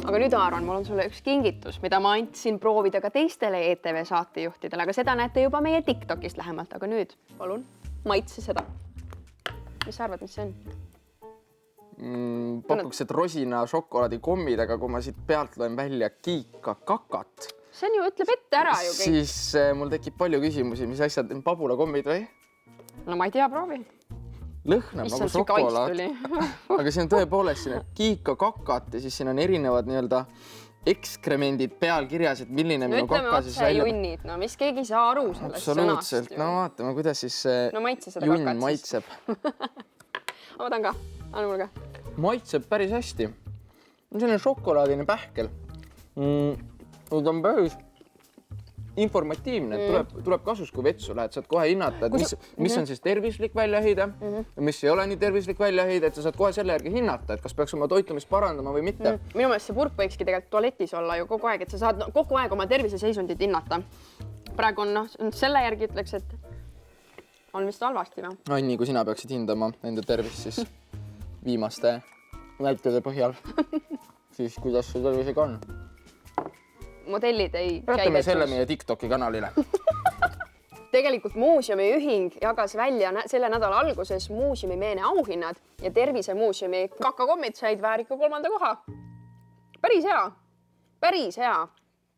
Aga nüüd, Aaron, mul on sulle üks kingitus, mida ma andsin proovida ka teistele ETV saatejuhtidele, aga seda näete juba meie TikTokist lähemalt. Aga nüüd, palun, maitse seda. Mis sa arvad, mis see on? Pakuks, et rosina šokolaadikommid, aga kui ma siit pealt loen välja kiika kakat, see on ju, ütleb ette ära ju kõik. siis mul tekib palju küsimusi, mis asjad, pabulakommid või? No ma ei tea, proovi. Lõhnab nagu šokolaad. Aga siin on tõepoolest siin kiika kakat ja siis siin on erinevad nii-öelda ekskremendid peal kirjas, et milline minu kaka siis välja. Junnid, no mis keegi saa aru sellest sõnast. Absoluutselt, no vaatame, kuidas siis junn maitseb. Ma võtan ka, anna mulle ka. Maitseb päris hästi. On selline šokolaadine pähkel. Ta on päris informatiivne, tuleb kasus, kui vetsu lähed, saad kohe hinnata, et mis on siis tervislik väljaheide, mis ei ole nii tervislik väljaheide, et sa saad kohe selle järgi hinnata, et kas peaks oma toitumist parandama või mitte. Minu meelest see purk võikski tegelikult tualetis olla ju kogu aeg, et sa saad kogu aeg oma terviseseisundit hinnata. Praegu on selle järgi ütleks, et on vist halvasti või? Anni, kui sina peaksid hindama enda tervist, siis viimaste näitede põhjal, siis kuidas see tervisega on? Modellid ei Räätame selle meie TikToki kanalile. Tegelikult Muuseumi ühing jagas välja selle nädala alguses Muuseumi meene auhinnad ja Tervisemuuseumi kakakommid said väärika 3. koha. Päris hea. Päris hea.